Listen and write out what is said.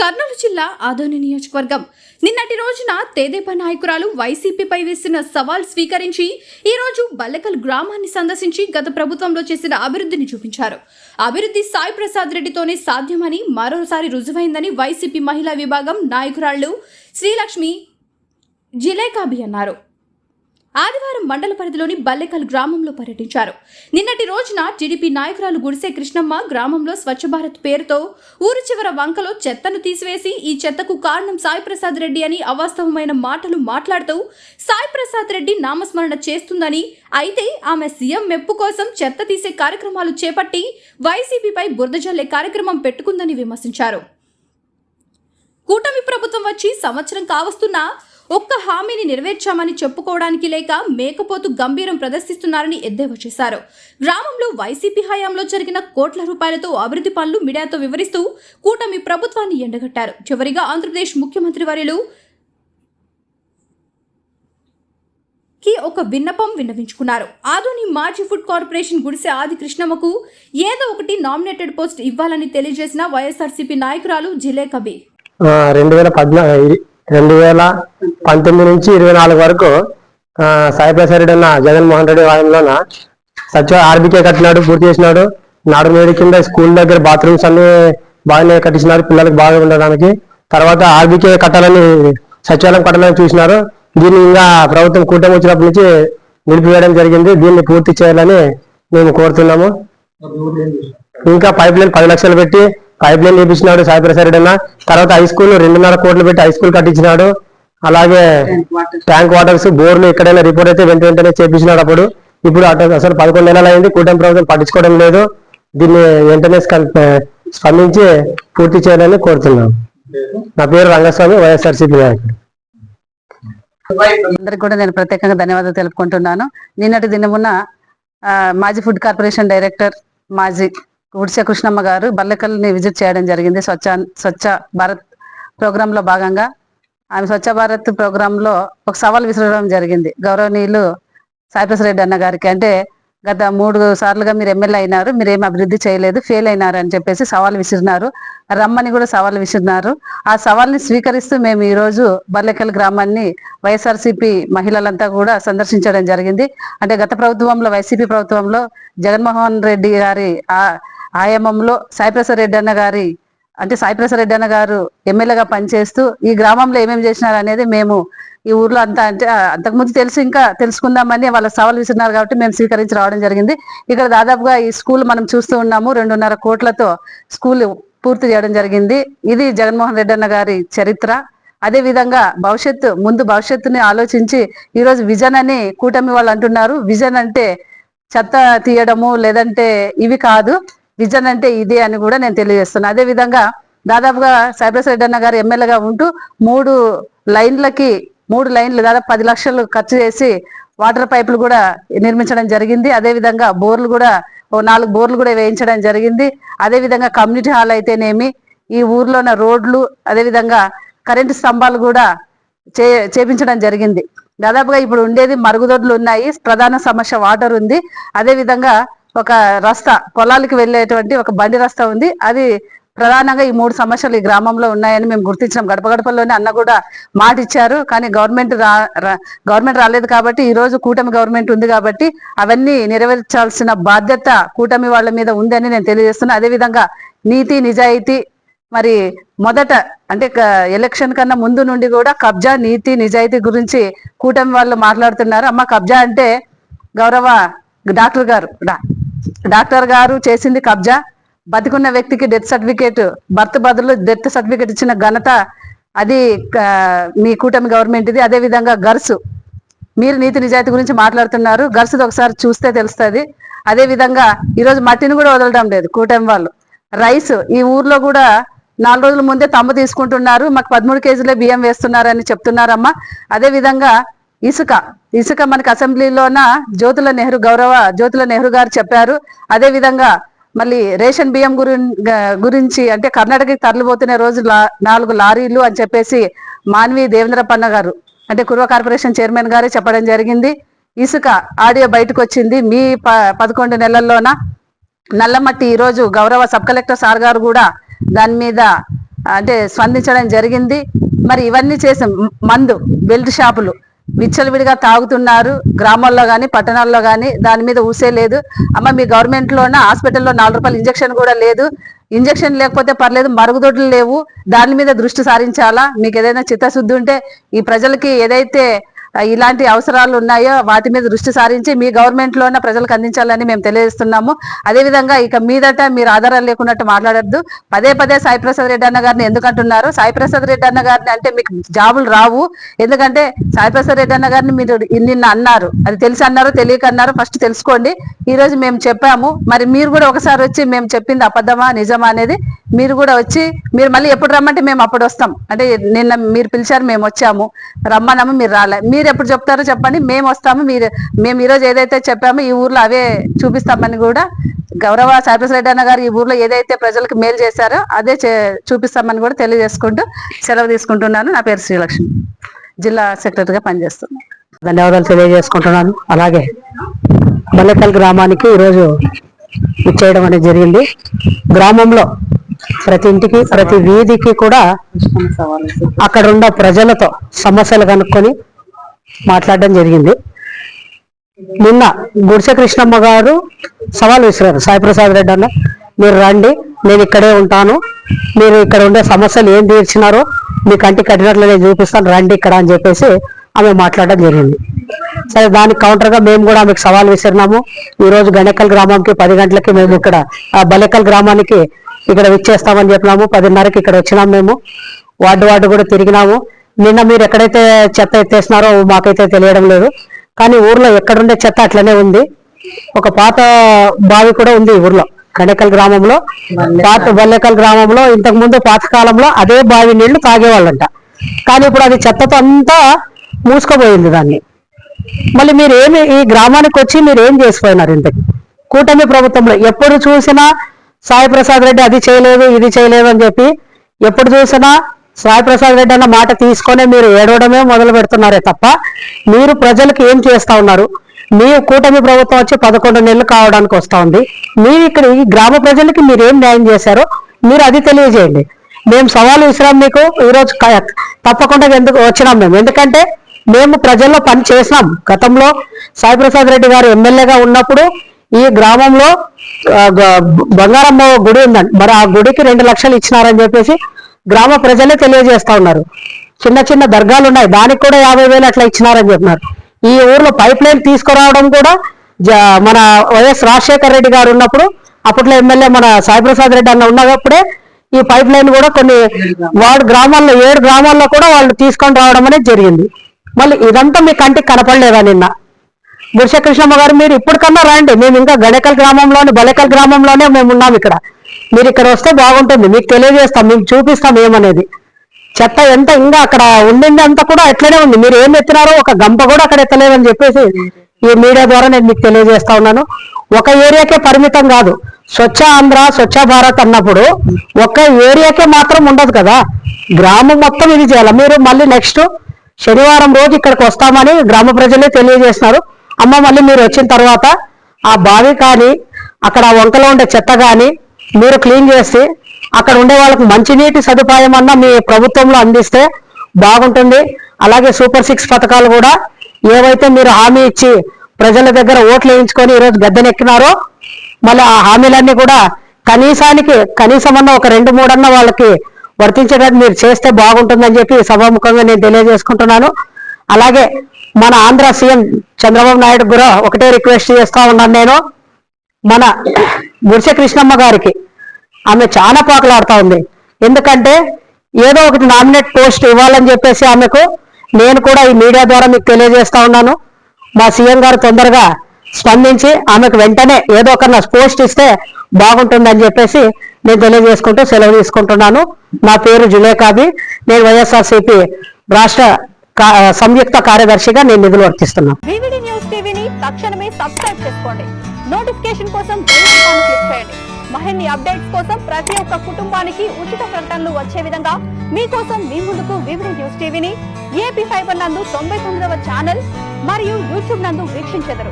కర్నూలు జిల్లా ఆదోని నియోజకవర్గం నిన్నటి రోజున తెదేపా నాయకురాలు వైసీపీపై వేసిన సవాల్ స్వీకరించి ఈ రోజు బల్లెకల్ గ్రామాన్ని సందర్శించి గత ప్రభుత్వంలో చేసిన అభివృద్ధిని చూపించారు. అభివృద్ధి సాయి ప్రసాద్ రెడ్డితోనే సాధ్యమని మరోసారి రుజువైందని వైసీపీ మహిళా విభాగం నాయకురాళ్లు శ్రీలక్ష్మి జిలేకాబి అన్నారు. ఆదివారం మండల పరిధిలోని బల్లెకల్ గ్రామంలో పర్యటించారు. నిన్నటి రోజున టీడీపీ నాయకురాలు గుడిసె కృష్ణమ్మ గ్రామంలో స్వచ్ఛ భారత్ పేరుతో ఊరు చివర వంకలో చెత్తను తీసివేసి ఈ చెత్తకు కారణం సాయి ప్రసాద్ రెడ్డి అని అవాస్తవమైన మాటలు మాట్లాడుతూ సాయి ప్రసాద్ రెడ్డి నామస్మరణ చేస్తుందని, అయితే ఆమె సీఎం మెప్పు కోసం చెత్త తీసే కార్యక్రమాలు చేపట్టి వైసీపీపై బురద జల్లే కార్యక్రమం పెట్టుకుందని విమర్శించారు. కూటమి ప్రభుత్వం వచ్చి సంవత్సరం కావస్తున్నా ఒక్క హామీని నెరవేర్చామని చెప్పుకోవడానికి లేక మేకపోతు గంభీరం ప్రదర్శిస్తున్నారని ఎద్దేవా చేశారు. గ్రామంలో వైసీపీ హయాంలో జరిగిన కోట్ల రూపాయలతో అభివృద్ధి పనులు మీడియాతో వివరిస్తూ కూటమి ప్రభుత్వాన్ని ఎండగట్టారు. చివరిగా ఆంధ్రప్రదేశ్ ముఖ్యమంత్రి వర్యులు ఒక విన్నపం విన్నవించుకున్నారు. ఆదోని మాజీ ఫుడ్ కార్పొరేషన్ గుడిసె ఆది కృష్ణమ్మకు ఏదో ఒకటి నామినేటెడ్ పోస్ట్ ఇవ్వాలని తెలియజేసిన వైఎస్ఆర్సీపీ నాయకురాలు జిలేకబి 2019 నుంచి 24 వరకు సాయి ప్రసాద్ రెడ్డి అన్న జగన్మోహన్ రెడ్డి వాయంలోన ఆర్బీకే కట్టినాడు, పూర్తి చేసినాడు. నాడు నేడు కింద స్కూల్ దగ్గర బాత్రూమ్స్ అన్ని బాగానే కట్టించినారు పిల్లలకు బాగా ఉండడానికి. తర్వాత ఆర్బీకే కట్టాలని సచివాలయం కట్టాలని చూసినారు. దీన్ని ఇంకా ప్రభుత్వం కూటమి వచ్చినప్పటి నుంచి నిలిపివేయడం జరిగింది. దీన్ని పూర్తి చేయాలని మేము కోరుతున్నాము. ఇంకా పైప్ లైన్ 10 లక్షలు పెట్టి పైప్ లైన్ వేపించినాడు సాయి ప్రసాద్ రెడ్డి అన్న. తర్వాత హై స్కూల్ 2.5 కోట్లు పెట్టి హై స్కూల్ కట్టించినాడు. అలాగే ట్యాంక్ వాటర్స్ బోర్లు ఎక్కడైనా రిపోర్ట్ అయితే వెంటనే చేపించినాడు. ఇప్పుడు అసలు 11 నెలలు అయింది, కూటమి ప్రభుత్వం పట్టించుకోవడం లేదు. దీన్ని వెంటనే స్పందించి పూర్తి చేయాలని కోరుతున్నాం. నా పేరు రంగస్వామి, వైఎస్ఆర్సీపీ నాయకుడు. అందరికి కూడా నేను ప్రత్యేకంగా ధన్యవాదాలు తెలుపుకుంటున్నాను. నిన్నటి దినమున మాజీ ఫుడ్ కార్పొరేషన్ డైరెక్టర్ మాజీ గుడిసె కృష్ణమ్మ గారు బల్లెకల్ని విజిట్ చేయడం జరిగింది. స్వచ్ఛ భారత్ ప్రోగ్రామ్ లో భాగంగా ఆమె స్వచ్ఛ భారత్ ప్రోగ్రామ్ లో ఒక సవాల్ విసరడం జరిగింది. గౌరవనీయులు సాయి ప్రసాద్ రెడ్డి అన్న గారికి, అంటే గత 3 సార్లుగా మీరు ఎమ్మెల్యే అయినారు, మీరు ఏమి అభివృద్ధి చేయలేదు, ఫెయిల్ అయినారు అని చెప్పేసి సవాల్ విసిరినారు. రమ్మని కూడా సవాల్ విసిరినారు. ఆ సవాల్ని స్వీకరిస్తూ మేము ఈ రోజు బల్లెకల్ గ్రామాన్ని వైఎస్ఆర్సీపీ మహిళలంతా కూడా సందర్శించడం జరిగింది. అంటే గత ప్రభుత్వంలో వైసీపీ ప్రభుత్వంలో జగన్మోహన్ రెడ్డి గారి ఆయామంలో సాయి ప్రసాద్ రెడ్డి అన్న గారు ఎమ్మెల్యేగా పనిచేస్తూ ఈ గ్రామంలో ఏమేమి చేసినారు అనేది మేము ఈ ఊర్లో అంతా, అంటే అంతకుముందు తెలిసి ఇంకా తెలుసుకుందామని వాళ్ళ సవాల్ విసిరినారు కాబట్టి మేము స్వీకరించి రావడం జరిగింది. ఇక్కడ దాదాపుగా ఈ స్కూల్ మనం చూస్తూ ఉన్నాము, 2.5 కోట్లతో స్కూల్ పూర్తి చేయడం జరిగింది. ఇది జగన్మోహన్ రెడ్డి అన్న గారి చరిత్ర. అదే విధంగా భవిష్యత్తుని ఆలోచించి ఈరోజు విజన్ అని కూటమి వాళ్ళు అంటున్నారు. విజన్ అంటే చెత్త తీయడము లేదంటే ఇవి కాదు, విజన్ అంటే ఇదే అని కూడా నేను తెలియజేస్తున్నాను. అదే విధంగా దాదాపుగా సాయి ప్రసాద్ రెడ్డి అన్న గారు ఎమ్మెల్యేగా ఉంటూ 3 లైన్లు దాదాపు 10 లక్షలు ఖర్చు చేసి వాటర్ పైపులు కూడా నిర్మించడం జరిగింది. అదే విధంగా బోర్లు కూడా 4 బోర్లు కూడా వేయించడం జరిగింది. అదే విధంగా కమ్యూనిటీ హాల్ అయితేనేమి, ఈ ఊర్లో ఉన్న రోడ్లు, అదే విధంగా కరెంటు స్తంభాలు కూడా చేపించడం జరిగింది. దాదాపుగా ఇప్పుడు ఉండేది మరుగుదొడ్లు ఉన్నాయి, ప్రధాన సమస్య వాటర్ ఉంది. అదే విధంగా ఒక రస్తా, పొలాలకు వెళ్ళేటువంటి ఒక బండి రస్తా ఉంది. అది ప్రధానంగా ఈ 3 సమస్యలు ఈ గ్రామంలో ఉన్నాయని మేము గుర్తించినాం. గడపలోనే అన్న కూడా మాట ఇచ్చారు, కానీ గవర్నమెంట్ రాలేదు కాబట్టి ఈ రోజు కూటమి గవర్నమెంట్ ఉంది కాబట్టి అవన్నీ నెరవేర్చాల్సిన బాధ్యత కూటమి వాళ్ళ మీద ఉందని నేను తెలియజేస్తున్నా. అదే విధంగా నీతి నిజాయితీ, మరి మొదట అంటే ఎలక్షన్ కన్నా ముందు నుండి కూడా కబ్జా, నీతి నిజాయితీ గురించి కూటమి వాళ్ళు మాట్లాడుతున్నారు. అమ్మ, కబ్జా అంటే గౌరవ డాక్టర్ గారు చేసింది కబ్జా. బతికున్న వ్యక్తికి డెత్ సర్టిఫికేట్, బర్త్ బదులు డెత్ సర్టిఫికేట్ ఇచ్చిన ఘనత అది మీ కూటమి గవర్నమెంట్ ఇది. అదే విధంగా గర్సు, మీరు నీతి నిజాయితీ గురించి మాట్లాడుతున్నారు, గర్సుది ఒకసారి చూస్తే తెలుస్తుంది. అదే విధంగా ఈరోజు మట్టిని కూడా వదలడం లేదు కూటమి వాళ్ళు. రైస్, ఈ ఊర్లో కూడా 4 రోజుల ముందే తమ్ము తీసుకుంటున్నారు, మాకు 13 కేజీలే బియ్యం వేస్తున్నారని చెప్తున్నారమ్మా. అదే విధంగా ఇసుక మనకి అసెంబ్లీలోన గౌరవ జ్యోతుల నెహ్రూ గారు చెప్పారు. అదే విధంగా మళ్ళీ రేషన్ బియ్యం గురించి, అంటే కర్ణాటకకి తరలిపోతున్న రోజు 4 లారీలు అని చెప్పేసి మాన్వి దేవేంద్రపన్న గారు, అంటే కుర్వ కార్పొరేషన్ చైర్మన్ గారే చెప్పడం జరిగింది. ఇసుక ఆడియో బయటకు వచ్చింది. మీ 11 నెలల్లోన నల్లమట్టి ఈరోజు గౌరవ సబ్ కలెక్టర్ సార్ గారు కూడా దాని మీద అంటే స్పందించడం జరిగింది. మరి ఇవన్నీ చేసాం. మందు బెల్ట్ షాపులు విచ్చలవిడిగా తాగుతున్నారు గ్రామాల్లో కానీ పట్టణాల్లో కానీ, దాని మీద ఊసే లేదు. అమ్మ మీ గవర్నమెంట్లోన హాస్పిటల్లో 4 రూపాయలు ఇంజక్షన్ కూడా లేదు. ఇంజక్షన్ లేకపోతే పర్లేదు, మరుగుదొడ్లు లేవు, దాని మీద దృష్టి సారించాలా. మీకు ఏదైనా చిత్తశుద్ధి ఉంటే ఈ ప్రజలకి ఏదైతే ఇలాంటి అవసరాలు ఉన్నాయో వాటి మీద దృష్టి సారించి మీ గవర్నమెంట్లోనే ప్రజలకు అందించాలని మేము తెలియజేస్తున్నాము. అదేవిధంగా ఇక మీదట మీరు ఆధారాలు లేకున్నట్టు మాట్లాడద్దు. పదే పదే సాయి ప్రసాద్ రెడ్డి అన్న గారిని ఎందుకంటున్నారు? సాయి ప్రసాద్ రెడ్డి అన్న గారిని అంటే మీకు జాబులు రావు. ఎందుకంటే సాయి ప్రసాద్ రెడ్డి అన్న గారిని మీరు నిన్న అన్నారు, అది తెలిసి అన్నారు తెలియక అన్నారు, ఫస్ట్ తెలుసుకోండి. ఈ రోజు మేము చెప్పాము, మరి మీరు కూడా ఒకసారి వచ్చి మేము చెప్పింది అబద్ధమా నిజమా అనేది మీరు కూడా వచ్చి, మీరు మళ్ళీ ఎప్పుడు రమ్మంటే మేము అప్పుడు వస్తాం. అంటే నిన్న మీరు పిలిచారు, మేము వచ్చాము, రమ్మన్నాము, మీరు రాలే. మీరు ఎప్పుడు చెప్తారో చెప్పండి, మేము వస్తాము. మేము ఈరోజు ఏదైతే చెప్పామో ఈ ఊర్లో అవే చూపిస్తామని కూడా గౌరవ సాయిప్రసాద్ రెడ్డి అన్న గారు ఈ ఊర్లో ఏదైతే ప్రజలకు మేలు చేశారో అదే చూపిస్తామని కూడా తెలియజేసుకుంటూ సెలవు తీసుకుంటున్నాను. నా పేరు శ్రీలక్ష్మి, జిల్లా సెక్రటరీగా పనిచేస్తున్నాను. ధన్యవాదాలు తెలియజేసుకుంటున్నాను. అలాగే బల్లెకల్ గ్రామానికి ఈరోజు ఇచ్చేయడం అనేది జరిగింది. గ్రామంలో ప్రతి ఇంటికి ప్రతి వీధికి కూడా అక్కడ ఉన్న ప్రజలతో సమస్యలు కనుక్కొని మాట్లాడడం జరిగింది. నిన్న గుడిసె కృష్ణమ్మ గారు సవాల్ విసిరారు, సాయిప్రసాద్ రెడ్డి అన్న మీరు రండి, నేను ఇక్కడే ఉంటాను, మీరు ఇక్కడ ఉండే సమస్యలు ఏం తీర్చినారో మీ కంటి కట్టినట్లు నేను చూపిస్తాను, రండి ఇక్కడ అని చెప్పేసి ఆమె మాట్లాడడం జరిగింది. సరే, దానికి కౌంటర్గా మేము కూడా ఆమెకు సవాల్ విసిరినాము. ఈ రోజు గణేకల్ గ్రామంకి 10 గంటలకి మేము ఇక్కడ బల్లెకల్ గ్రామానికి ఇక్కడ విచ్చేస్తామని చెప్పినాము. 10:30కి ఇక్కడ వచ్చినాము. మేము వార్డు కూడా తిరిగినాము. నిన్న మీరు ఎక్కడైతే చెత్త ఎత్తేసినారో మాకైతే తెలియడం లేదు, కానీ ఊర్లో ఎక్కడుండే చెత్త అట్లనే ఉంది. ఒక పాత బావి కూడా ఉంది ఈ ఊర్లో, గణేకల్ గ్రామంలో. బల్లెకల్ గ్రామంలో ఇంతకు ముందు పాతకాలంలో అదే బావి నీళ్లు తాగేవాళ్ళంట, కానీ ఇప్పుడు అది చెత్తతో అంతా మూసుకుపోయింది దాన్ని. మళ్ళీ మీరు ఏమి ఈ గ్రామానికి వచ్చి మీరు ఏం చేసిపోయినారు? ఇంతకి కూటమి ప్రభుత్వంలో ఎప్పుడు చూసినా సాయి ప్రసాద్ రెడ్డి అది చేయలేదు ఇది చేయలేదు అని చెప్పి, ఎప్పుడు చూసినా సాయి ప్రసాద్ రెడ్డి అన్న మాట తీసుకొని మీరు ఏడవడమే మొదలు పెడుతున్నారే తప్ప మీరు ప్రజలకు ఏం చేస్తా ఉన్నారు? మీ కూటమి ప్రభుత్వం వచ్చి 11 నెలలు కావడానికి వస్తా ఉంది. మీరు ఇక్కడ ఈ గ్రామ ప్రజలకి మీరు ఏం న్యాయం చేశారో మీరు అది తెలియజేయండి. మేము సవాలు విసిరాం మీకు ఈరోజు, తప్పకుండా ఎందుకు వచ్చినాం మేము, ఎందుకంటే మేము ప్రజల్లో పని చేసినాం. గతంలో సాయి ప్రసాద్ రెడ్డి గారు ఎమ్మెల్యేగా ఉన్నప్పుడు ఈ గ్రామంలో బంగారమ్మ గుడి ఉందండి, మరి ఆ గుడికి 2 లక్షలు ఇచ్చినారని చెప్పేసి గ్రామ ప్రజలే తెలియజేస్తా ఉన్నారు. చిన్న చిన్న దర్గాలు ఉన్నాయి, దానికి కూడా 50,000 అట్లా ఇచ్చినారని చెప్పినారు. ఈ ఊర్లో పైప్ లైన్ తీసుకురావడం కూడా మన వైఎస్ రాజశేఖర రెడ్డి గారు ఉన్నప్పుడు, అప్పట్లో ఎమ్మెల్యే మన సాయిప్రసాద్ రెడ్డి అన్న ఉన్నప్పుడే ఈ పైప్ లైన్ కూడా కొన్ని గ్రామాల్లో 7 గ్రామాల్లో కూడా వాళ్ళు తీసుకొని రావడం అనేది జరిగింది. మళ్ళీ ఇదంతా మీ కంటికి కనపడలేదా? నిన్న గుడిసె కృష్ణమ్మ గారు మీరు ఇప్పటికన్నా రండి, మేము ఇంకా గణేకల్ గ్రామంలోనే బల్లెకల్ గ్రామంలోనే మేము ఉన్నాం ఇక్కడ, మీరు ఇక్కడ వస్తే బాగుంటుంది, మీకు తెలియజేస్తాం, మీకు చూపిస్తాం ఏమనేది. చెత్త ఎంత ఇంకా అక్కడ ఉండింది అంతా కూడా ఎట్లనే ఉంది, మీరు ఏం ఎత్తినారో ఒక గంప కూడా అక్కడ ఎత్తలేదని చెప్పేసి ఈ మీడియా ద్వారా నేను మీకు తెలియజేస్తా ఉన్నాను. ఒక ఏరియాకే పరిమితం కాదు, స్వచ్ఛ ఆంధ్ర స్వచ్ఛ భారత్ అన్నప్పుడు ఒక ఏరియాకే మాత్రం ఉండదు కదా, గ్రామం మొత్తం ఇది చేయాలి. మీరు మళ్ళీ నెక్స్ట్ శనివారం రోజు ఇక్కడికి వస్తామని గ్రామ ప్రజలే తెలియజేస్తున్నారు. అమ్మ మళ్ళీ మీరు వచ్చిన తర్వాత ఆ బావి కానీ అక్కడ వంకలో ఉండే చెత్త కానీ మీరు క్లీన్ చేసి అక్కడ ఉండే వాళ్ళకి మంచినీటి సదుపాయం అన్నా మీ ప్రభుత్వంలో అందిస్తే బాగుంటుంది. అలాగే సూపర్ 6 పథకాలు కూడా ఏవైతే మీరు హామీ ఇచ్చి ప్రజల దగ్గర ఓట్లు వేయించుకొని ఈరోజు గద్దెనెక్కినారో మళ్ళీ ఆ హామీలన్నీ కూడా కనీసమన్నా ఒక 2-3 అన్న వాళ్ళకి వర్తించేటట్టు మీరు చేస్తే బాగుంటుందని చెప్పి సభాముఖంగా నేను తెలియజేసుకుంటున్నాను. అలాగే మన ఆంధ్ర సీఎం చంద్రబాబు నాయుడు కూడా ఒకటే రిక్వెస్ట్ చేస్తా ఉన్నాను నేను, మన గుడిసె కృష్ణమ్మ గారికి ఆమె చాలా పాకులాడుతా ఉంది. ఎందుకంటే ఏదో ఒకటి నామినేట్ పోస్ట్ ఇవ్వాలని చెప్పేసి ఆమెకు నేను కూడా ఈ మీడియా ద్వారా మీకు తెలియజేస్తా ఉన్నాను. మా సీఎం గారు తొందరగా స్పందించి ఆమెకు వెంటనే ఏదో ఒక పోస్ట్ ఇస్తే బాగుంటుందని చెప్పేసి నేను తెలియజేసుకుంటూ సెలవు తీసుకుంటున్నాను. నా పేరు జులేకాబి, నేను వైఎస్ఆర్సీపీ రాష్ట్ర సంయుక్త కార్యదర్శిగా నేను నిధులు వర్తిస్తున్నాను. వివిడి న్యూస్ టీవీని తక్షణమే సబ్స్క్రైబ్ చేసుకోండి. నోటిఫికేషన్ కోసం బెల్ ఐకాన్ క్లిక్ చేయండి. మరిన్ని అప్డేట్స్ కోసం ప్రతి ఒక్క కుటుంబానికి ఉచిత ప్రకటనలు వచ్చే విధంగా మీకోసం మీ ముందుకు వివిడి న్యూస్ టీవీని ఏపీ ఫైబర్ నందు 99వ ఛానల్ మరియు యూట్యూబ్ నందు వీక్షించెదరు.